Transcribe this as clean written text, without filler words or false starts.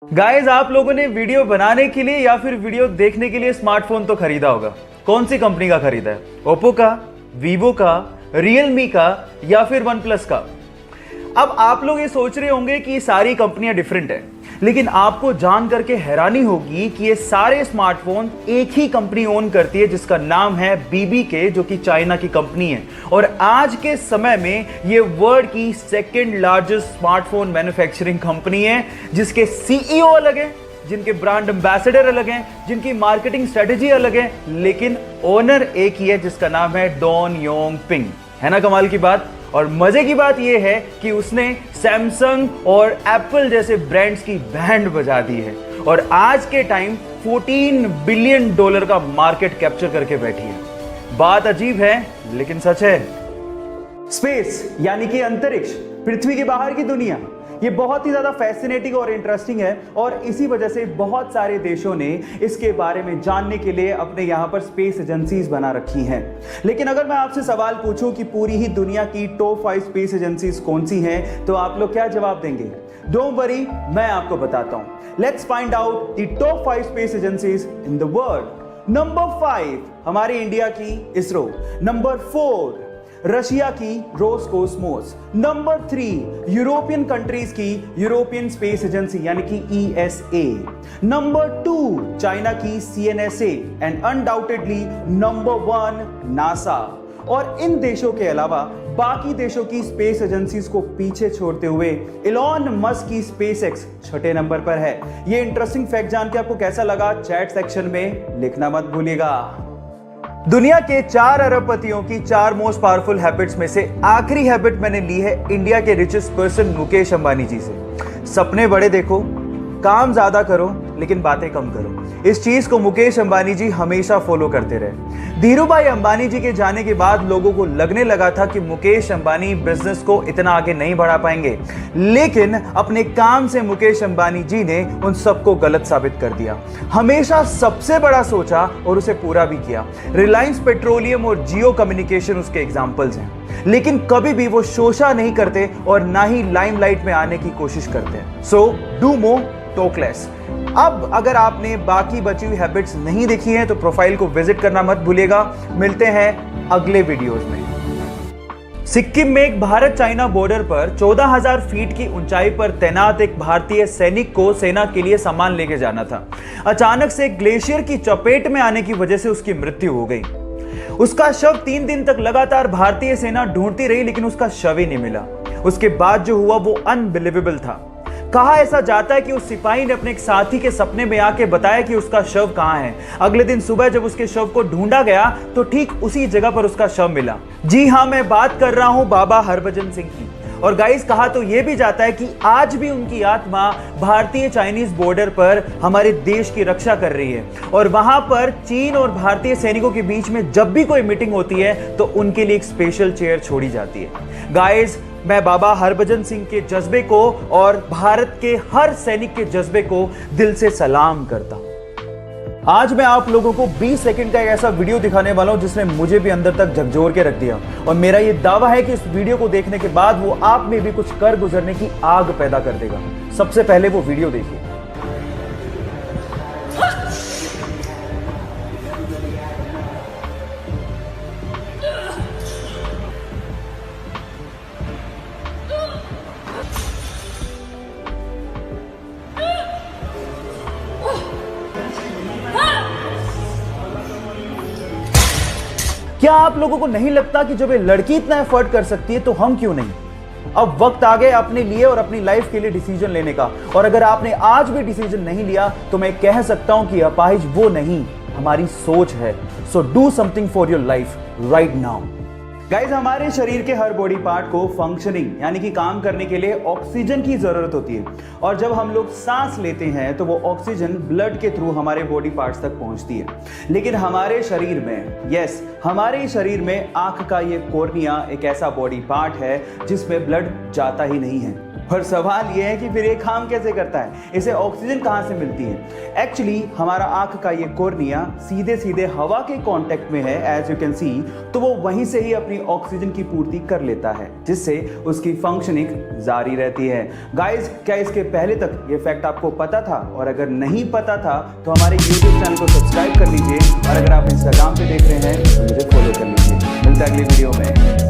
Guys, आप लोगों ने वीडियो बनाने के लिए या फिर वीडियो देखने के लिए स्मार्टफोन तो खरीदा होगा। कौन सी कंपनी का खरीदा है? ओप्पो का, वीवो का, रियलमी का या फिर वन प्लस का? अब आप लोग ये सोच रहे होंगे कि सारी कंपनियां डिफरेंट है, लेकिन आपको जान करके हैरानी होगी कि ये सारे स्मार्टफोन एक ही कंपनी ओन करती है, जिसका नाम है BBK, जो कि चाइना की कंपनी है। और आज के समय में ये वर्ल्ड की second largest smartphone manufacturing company है, जिसके CEO अलग है, जिनके ब्रांड एम्बेसडर अलग हैं, जिनकी मार्केटिंग स्ट्रेटेजी अलग है, लेकिन ओनर एक ही है, जिसका नाम है डॉन योंग पिंग। है ना कमाल की बात? और मजे की बात यह है कि उसने सैमसंग और एप्पल जैसे ब्रांड्स की बैंड बजा दी है और आज के टाइम $14 बिलियन का मार्केट कैप्चर करके बैठी है। बात अजीब है लेकिन सच है। स्पेस यानी कि अंतरिक्ष, पृथ्वी के बाहर की दुनिया, ये बहुत ही ज्यादा फैसिनेटिंग और इंटरेस्टिंग है और इसी वजह से बहुत सारे देशों ने इसके बारे में जानने के लिए अपने यहां पर स्पेस एजेंसीज बना रखी हैं। लेकिन अगर मैं आपसे सवाल पूछूं कि पूरी ही दुनिया की टॉप 5 स्पेस एजेंसीज कौन सी हैं, तो आप लोग क्या जवाब देंगे? डोंट वरी, मैं आपको बताता हूं। Let's find out the top 5 space agencies in the world. Number 5 हमारे इंडिया की इसरो। नंबर 4 रशिया की रोसकोस्मोस। नंबर 3 यूरोपियन कंट्रीज की यूरोपियन स्पेस एजेंसी यानी कि ESA। नंबर 2 चाइना की CNSA and undoubtedly number 1 NASA. और इन देशों के अलावा बाकी देशों की स्पेस एजेंसीज को पीछे छोड़ते हुए इलॉन मस्क की SpaceX छठे नंबर पर है। ये इंटरेस्टिंग फैक्ट जान के आपको कैसा लगा, चैट सेक्शन में लिखना मत भूलिएगा। दुनिया के 4 अरबपतियों की 4 मोस्ट पावरफुल हैबिट्स में से आखिरी हैबिट मैंने ली है इंडिया के रिचेस्ट पर्सन मुकेश अंबानी जी से। सपने बड़े देखो, काम ज्यादा करो लेकिन बातें कम करो। इस चीज को मुकेश अंबानी जी हमेशा फॉलो करते रहे। धीरूभाई अंबानी जी के जाने के बाद लोगों को लगने लगा था कि मुकेश अंबानी बिजनेस को इतना आगे नहीं बढ़ा पाएंगे, लेकिन अपने काम से मुकेश अंबानी जी ने उन सबको गलत साबित कर दिया। हमेशा सबसे बड़ा सोचा और उसे पूरा भी किया। रिलायंस पेट्रोलियम और जियो कम्युनिकेशन उसके एग्जाम्पल्स हैं, लेकिन कभी भी वो शोषा नहीं करते और ना ही लाइमलाइट में आने की कोशिश करते हैं। So do more, talk less. अब अगर आपने बाकी बची हुई हैबिट्स नहीं देखी हैं तो प्रोफाइल को विजिट करना मत भूलिएगा। मिलते हैं अगले वीडियोस में। सिक्किम में एक भारत चाइना बॉर्डर पर 14,000 फीट की ऊंचाई पर तैनात एक भारतीय सैनिक को सेना के लिए सामान लेके जाना था। अचानक से ग्लेशियर की चपेट में आने की वजह से उसकी मृत्यु हो गई। उसका शव 3 दिन तक लगातार भारतीय सेना ढूंढती रही, लेकिन उसका शव ही नहीं मिला। उसके बाद जो हुआ वो अनबिलीवेबल था। कहा ऐसा जाता है कि उस सिपाही ने अपने एक साथी के सपने में आके बताया कि उसका शव कहां है। अगले दिन सुबह जब उसके शव को ढूंढा गया तो ठीक उसी जगह पर उसका शव मिला। जी हां, मैं बात कर रहा हूं बाबा हरभजन सिंह की। और गाइस, कहा तो यह भी जाता है कि आज भी उनकी आत्मा भारतीय चाइनीज बॉर्डर पर हमारे देश की रक्षा कर रही है। और वहां पर चीन और भारतीय सैनिकों के बीच में जब भी कोई मीटिंग होती है तो उनके लिए एक स्पेशल चेयर छोड़ी जाती है। गाइस, मैं बाबा हरभजन सिंह के जज्बे को और भारत के हर सैनिक के जज्बे को दिल से सलाम करता हूं। आज मैं आप लोगों को 20 सेकंड का एक ऐसा वीडियो दिखाने वाला हूं जिसने मुझे भी अंदर तक झकझोर के रख दिया। और मेरा यह दावा है कि इस वीडियो को देखने के बाद वो आप में भी कुछ कर गुजरने की आग पैदा कर देगा। सबसे पहले वो वीडियो देखिए। क्या आप लोगों को नहीं लगता कि जब ये लड़की इतना एफर्ट कर सकती है तो हम क्यों नहीं? अब वक्त आ गया अपने लिए और अपनी लाइफ के लिए डिसीजन लेने का। और अगर आपने आज भी डिसीजन नहीं लिया तो मैं कह सकता हूं कि अपाहिज वो नहीं, हमारी सोच है। So do something for your life right now. Guys, हमारे शरीर के हर बॉडी पार्ट को फंक्शनिंग यानी कि काम करने के लिए ऑक्सीजन की जरूरत होती है। और जब हम लोग सांस लेते हैं तो वो ऑक्सीजन ब्लड के थ्रू हमारे बॉडी पार्ट्स तक पहुंचती है। लेकिन हमारे शरीर में, हमारे शरीर में आंख का ये कॉर्निया एक ऐसा बॉडी पार्ट है जिसमें ब्लड जाता ही नहीं है। और सवाल यह है कि फिर ये काम कैसे करता है, इसे ऑक्सीजन कहाँ से मिलती है। एक्चुअली हमारा आंख का ये कॉर्निया सीधे सीधे हवा के कांटेक्ट में है, एज यू कैन सी, तो वो वहीं से ही अपनी ऑक्सीजन की पूर्ति कर लेता है, जिससे उसकी फंक्शनिंग जारी रहती है। गाइस, क्या इसके पहले तक ये फैक्ट आपको पता था? और अगर नहीं पता था तो हमारे यूट्यूब चैनल को सब्सक्राइब कर लीजिए, और अगर आप इंस्टाग्राम पे देख रहे हैं तो मुझे फॉलो कर लीजिए। मिलता है अगली वीडियो में।